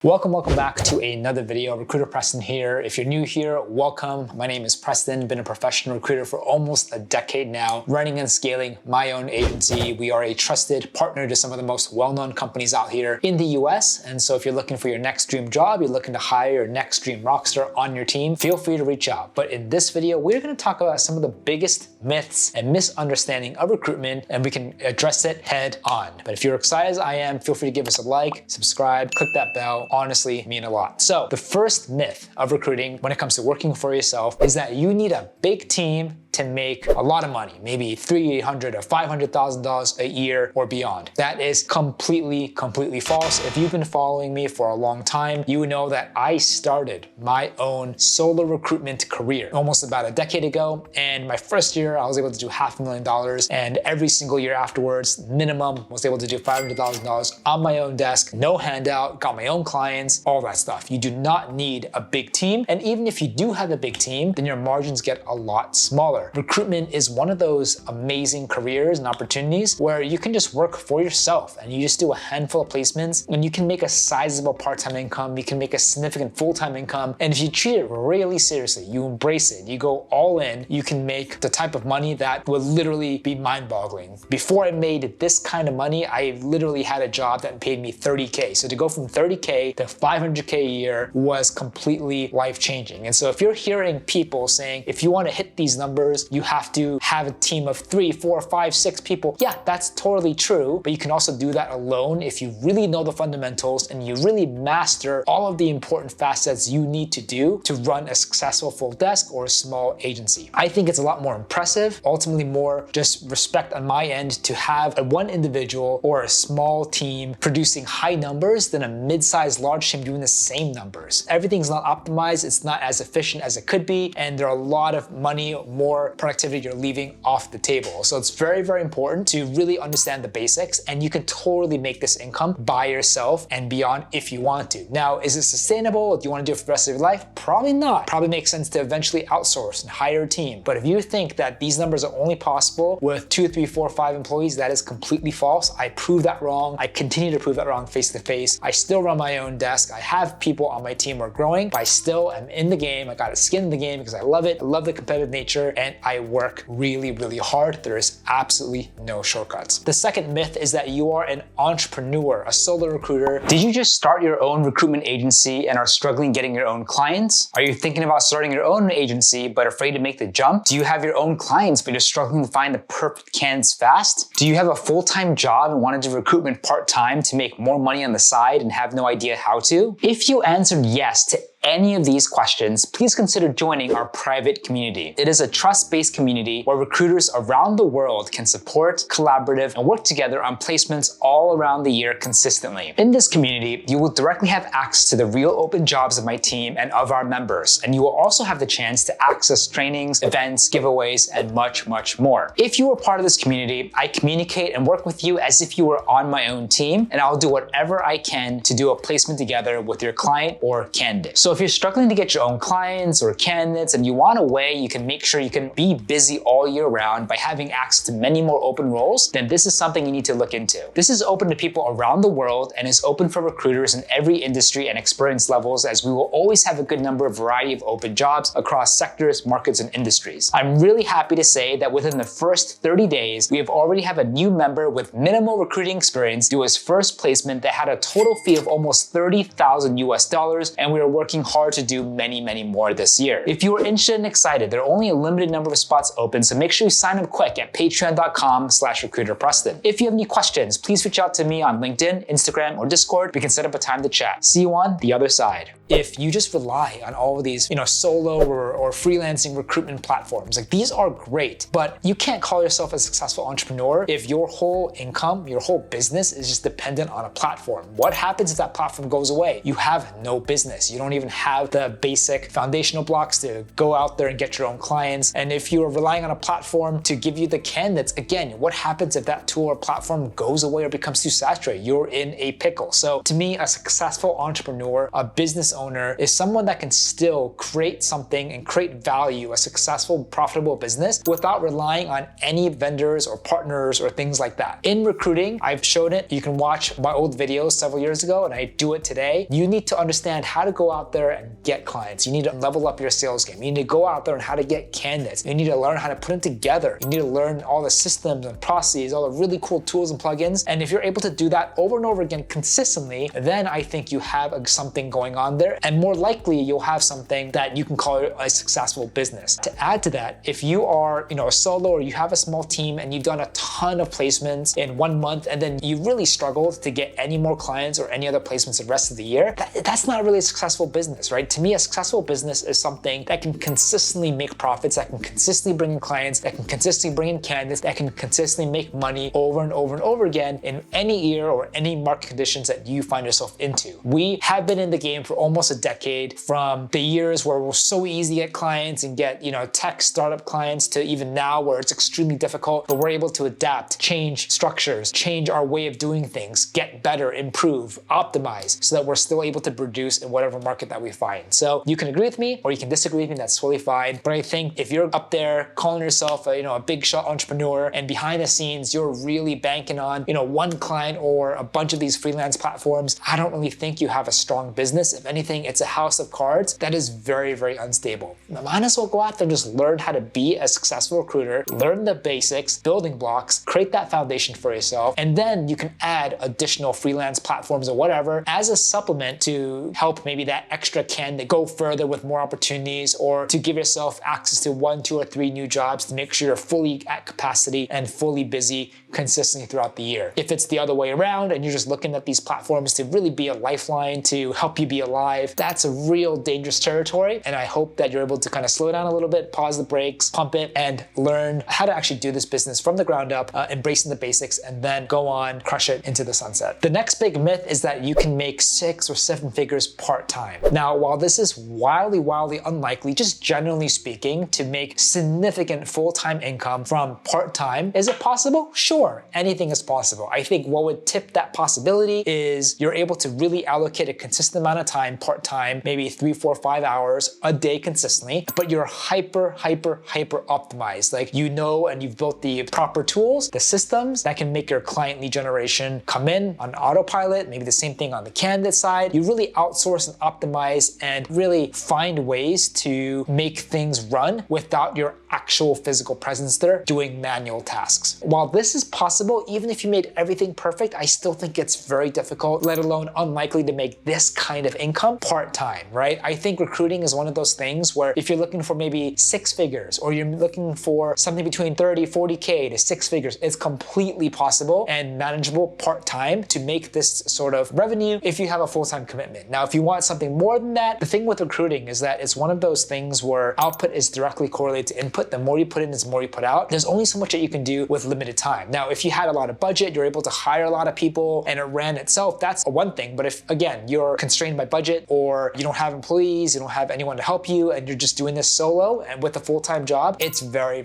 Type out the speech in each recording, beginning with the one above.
Welcome back to another video. Recruiter Preston here. If you're new here, welcome. My name is Preston, been a professional recruiter for almost a decade now, running and scaling my own agency. We are a trusted partner to some of the most well-known companies out here in the US. And so if you're looking for your next dream job, you're looking to hire your next dream rockstar on your team, feel free to reach out. But in this video, we're gonna talk about some of the biggest myths and misunderstanding of recruitment, and we can address it head on. But if you're excited as I am, feel free to give us a like, subscribe, click that bell. Honestly mean a lot. So the first myth of recruiting when it comes to working for yourself is that you need a big team to make a lot of money, maybe $300,000 or $500,000 a year or beyond. That is completely false. If you've been following me for a long time, you know that I started my own solo recruitment career almost about a decade ago. And my first year, I was able to do $500,000. And every single year afterwards, minimum, was able to do $500,000 on my own desk, no handout, got my own clients, all that stuff. You do not need a big team. And even if you do have a big team, then your margins get a lot smaller. Recruitment is one of those amazing careers and opportunities where you can just work for yourself and you just do a handful of placements and you can make a sizable part-time income, you can make a significant full-time income. And if you treat it really seriously, you embrace it, you go all in, you can make the type of money that will literally be mind-boggling. Before I made this kind of money, I literally had a job that paid me $30K. So to go from $30K to $500K a year was completely life-changing. And so if you're hearing people saying, if you want to hit these numbers, you have to have a team of 3, 4, 5, 6 people. Yeah, that's totally true, but you can also do that alone if you really know the fundamentals and you really master all of the important facets you need to do to run a successful full desk or a small agency. I think it's a lot more impressive, ultimately more just respect on my end to have one individual or a small team producing high numbers than a mid-sized large team doing the same numbers. Everything's not optimized, it's not as efficient as it could be, and there are a lot of money, more productivity you're leaving off the table. So it's very important to really understand the basics, and you can totally make this income by yourself and beyond if you want to. Now, is it sustainable? Do you want to do it for the rest of your life? Probably not. Probably makes sense to eventually outsource and hire a team. But if you think that these numbers are only possible with 2, 3, 4, 5 employees, that is completely false. I proved that wrong. I continue to prove that wrong face to face. I still run my own desk. I have people on my team who are growing, but I still am in the game. I got a skin in the game because I love it. I love the competitive nature, and I work really hard. There is absolutely no shortcuts. The second myth is that you are an entrepreneur, a solo recruiter. Did you just start your own recruitment agency and are struggling getting your own clients? Are you thinking about starting your own agency but afraid to make the jump? Do you have your own clients but you're struggling to find the perfect candidates fast? Do you have a full-time job and want to do recruitment part-time to make more money on the side and have no idea how to? If you answered yes to any of these questions, please consider joining our private community. It is a trust-based community where recruiters around the world can support, collaborate, and work together on placements all around the year consistently. In this community, you will directly have access to the real open jobs of my team and of our members, and you will also have the chance to access trainings, events, giveaways, and much more. If you are part of this community, I communicate and work with you as if you were on my own team, and I'll do whatever I can to do a placement together with your client or candidate. So if you're struggling to get your own clients or candidates and you want a way you can make sure you can be busy all year round by having access to many more open roles, then this is something you need to look into. This is open to people around the world and is open for recruiters in every industry and experience levels, as we will always have a good number of variety of open jobs across sectors, markets, and industries. I'm really happy to say that within the first 30 days, we have already have a new member with minimal recruiting experience do his first placement that had a total fee of almost $30,000 US, and we are working hard to do many more this year. If you are interested and excited, there are only a limited number of spots open, so make sure you sign up quick at patreon.com/recruiterpreston. If you have any questions, please reach out to me on LinkedIn, Instagram, or Discord. We can set up a time to chat. See you on the other side. If you just rely on all of these, solo or freelancing recruitment platforms, like these are great, but you can't call yourself a successful entrepreneur if your whole income, your whole business is just dependent on a platform. What happens if that platform goes away? You have no business. You don't even have the basic foundational blocks to go out there and get your own clients. And if you are relying on a platform to give you the candidates, again, what happens if that tool or platform goes away or becomes too saturated? You're in a pickle. So to me, a successful entrepreneur, a business owner, is someone that can still create something and create create value, a successful, profitable business without relying on any vendors or partners or things like that. In recruiting, I've shown it. You can watch my old videos several years ago, and I do it today. You need to understand how to go out there and get clients. You need to level up your sales game. You need to go out there and how to get candidates. You need to learn how to put them together. You need to learn all the systems and processes, all the really cool tools and plugins. And if you're able to do that over and over again consistently, then I think you have something going on there. And more likely, you'll have something that you can call a successful business. To add to that, if you are, a solo or you have a small team and you've done a ton of placements in 1 month and then you really struggled to get any more clients or any other placements the rest of the year, that's not really a successful business, right? To me, a successful business is something that can consistently make profits, that can consistently bring in clients, that can consistently bring in candidates, that can consistently make money over and over and over again in any year or any market conditions that you find yourself into. We have been in the game for almost a decade, from the years where it was so easy to get clients and get, tech startup clients, to even now where it's extremely difficult, but we're able to adapt, change structures, change our way of doing things, get better, improve, optimize, so that we're still able to produce in whatever market that we find. So you can agree with me or you can disagree with me, that's totally fine. But I think if you're up there calling yourself a big shot entrepreneur and behind the scenes, you're really banking on, one client or a bunch of these freelance platforms, I don't really think you have a strong business. If anything, it's a house of cards that is very, very unstable. Now, might as well go out there and just learn how to be a successful recruiter, learn the basics, building blocks, create that foundation for yourself, and then you can add additional freelance platforms or whatever as a supplement to help maybe that extra candidate go further with more opportunities, or to give yourself access to 1, 2, or 3 new jobs to make sure you're fully at capacity and fully busy consistently throughout the year. If it's the other way around and you're just looking at these platforms to really be a lifeline to help you be alive, that's a real dangerous territory. And I hope that you're able to kind of slow down a little bit, pause the brakes, pump it, and learn how to actually do this business from the ground up, embracing the basics, and then go on, crush it into the sunset. The next big myth is that you can make 6 or 7 figures part-time. Now, while this is wildly unlikely, just generally speaking, to make significant full-time income from part-time, is it possible? Sure, anything is possible. I think what would tip that possibility is you're able to really allocate a consistent amount of time part-time, maybe 3, 4, 5 hours a day consistently, but you're hyper optimized. Like, and you've built the proper tools, the systems that can make your client lead generation come in on autopilot, maybe the same thing on the candidate side. You really outsource and optimize and really find ways to make things run without your actual physical presence there doing manual tasks. While this is possible, even if you made everything perfect, I still think it's very difficult, let alone unlikely, to make this kind of income part-time, right? I think recruiting is one of those things where if you're looking for maybe 6 figures, or you're looking for something between 30, 40K to 6 figures, it's completely possible and manageable part-time to make this sort of revenue if you have a full-time commitment. Now, if you want something more than that, the thing with recruiting is that it's one of those things where output is directly correlated to input. The more you put in is the more you put out. There's only so much that you can do with limited time. Now, if you had a lot of budget, you're able to hire a lot of people and it ran itself, that's one thing. But if, again, you're constrained by budget, or you don't have employees, you don't have anyone to help you, and you're just doing this solo and with a full-time job, it's very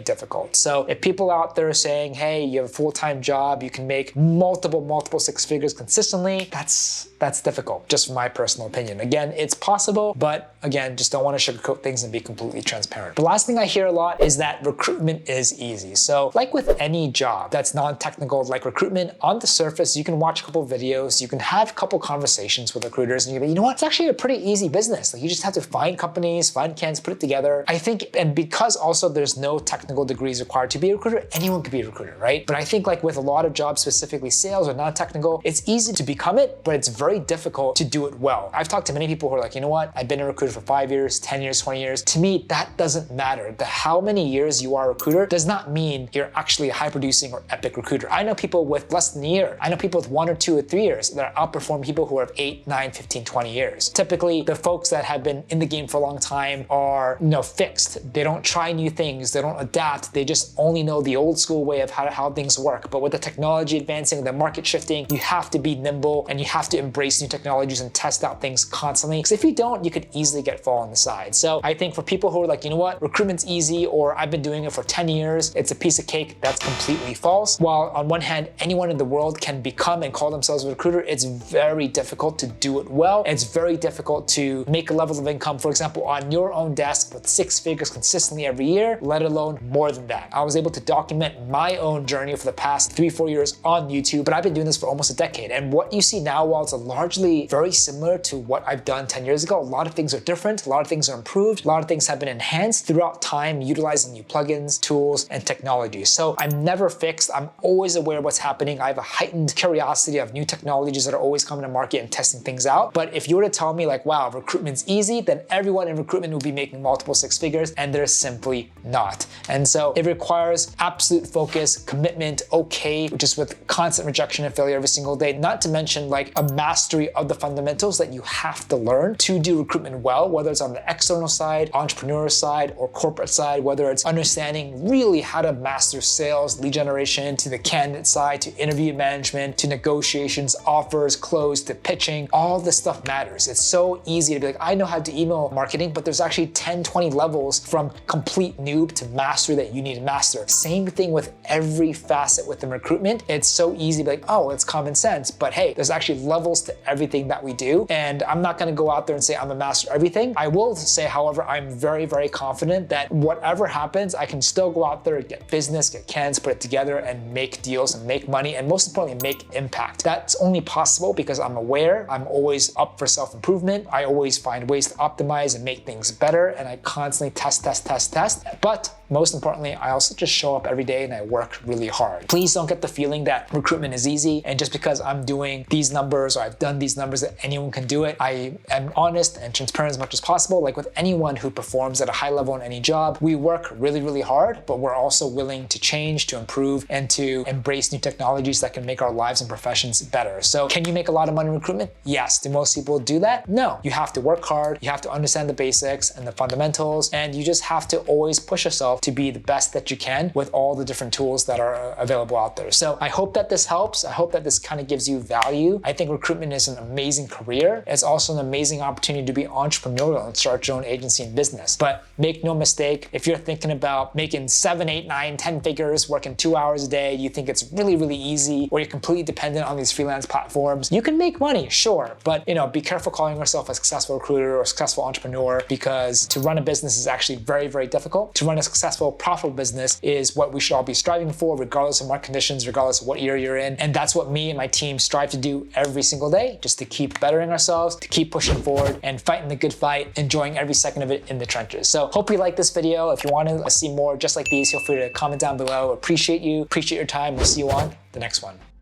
difficult. So if people out there are saying, hey, you have a full-time job, you can make multiple 6 figures consistently, that's difficult, just my personal opinion. Again, it's possible, but again, just don't want to sugarcoat things and be completely transparent. The last thing I hear a lot is that recruitment is easy. So like with any job that's non-technical, like recruitment, on the surface, you can watch a couple videos, you can have a couple conversations with recruiters, and you know what, it's actually a pretty easy business. Like, you just have to find companies, find candidates, put it together. I think, and because also there's no technical degrees required to be a recruiter, anyone can be a recruiter, right? But I think like with a lot of jobs, specifically sales or non-technical, it's easy to become it, but it's very difficult to do it well. I've talked to many people who are like, you know what, I've been a recruiter for 5 years, 10 years, 20 years. To me, that doesn't matter. How many years you are a recruiter does not mean you're actually a high-producing or epic recruiter. I know people with less than a year. I know people with 1 or 2 or 3 years that outperform people who have 8, 9, 15, 20 years. Typically, the folks that have been in the game for a long time are, fixed. They don't try new things. They don't adapt. They just only know the old school way of how things work. But with the technology advancing, the market shifting, you have to be nimble and you have to embrace embrace new technologies and test out things constantly. Because if you don't, you could easily get fall on the side. So I think for people who are like, you know what, recruitment's easy, or I've been doing it for 10 years, it's a piece of cake, that's completely false. While on one hand, anyone in the world can become and call themselves a recruiter, it's very difficult to do it well. It's very difficult to make a level of income, for example, on your own desk with 6 figures consistently every year, let alone more than that. I was able to document my own journey for the past 3-4 years on YouTube, but I've been doing this for almost a decade. And what you see now, while it's largely very similar to what I've done 10 years ago, a lot of things are different, a lot of things are improved, a lot of things have been enhanced throughout time, utilizing new plugins, tools, and technologies. So I'm never fixed. I'm always aware of what's happening. I have a heightened curiosity of new technologies that are always coming to market and testing things out. But if you were to tell me like, wow, recruitment's easy, then everyone in recruitment will be making multiple 6 figures, and they're simply not. And so it requires absolute focus, commitment, okay, just with constant rejection and failure every single day, not to mention like a mastery of the fundamentals that you have to learn to do recruitment well, whether it's on the external side, entrepreneur side, or corporate side, whether it's understanding really how to master sales, lead generation, to the candidate side, to interview management, to negotiations, offers, close, to pitching. All this stuff matters. It's so easy to be like, I know how to do email marketing, but there's actually 10, 20 levels from complete noob to master that you need to master. Same thing with every facet within recruitment. It's so easy to be like, oh, it's common sense, but hey, there's actually levels to everything that we do. And I'm not gonna go out there and say I'm a master of everything. I will say, however, I'm very, very confident that whatever happens, I can still go out there and get business, get cans, put it together, and make deals and make money, and most importantly, make impact. That's only possible because I'm aware, I'm always up for self-improvement. I always find ways to optimize and make things better, and I constantly test. But most importantly, I also just show up every day and I work really hard. Please don't get the feeling that recruitment is easy, and just because I'm doing these numbers or I've done these numbers that anyone can do it. I am honest and transparent as much as possible. Like with anyone who performs at a high level in any job, we work really, really hard, but we're also willing to change, to improve, and to embrace new technologies that can make our lives and professions better. So can you make a lot of money in recruitment? Yes. Do most people do that? No. You have to work hard, you have to understand the basics and the fundamentals, and you just have to always push yourself to be the best that you can with all the different tools that are available out there. So I hope that this helps. I hope that this kind of gives you value. I think recruitment is an amazing career. It's also an amazing opportunity to be entrepreneurial and start your own agency and business. But make no mistake, if you're thinking about making 7, 8, 9, 10 figures, working 2 hours a day, you think it's really, really easy, or you're completely dependent on these freelance platforms, you can make money, sure. But be careful calling yourself a successful recruiter or a successful entrepreneur, because to run a business is actually very, very difficult. To run a successful, profitable business is what we should all be striving for, regardless of market conditions, regardless of what year you're in. And that's what me and my team strive to do every single day, just to keep bettering ourselves, to keep pushing forward and fighting the good fight, enjoying every second of it in the trenches. So hope you like this video. If you want to see more just like these, feel free to comment down below. Appreciate you, appreciate your time. We'll see you on the next one.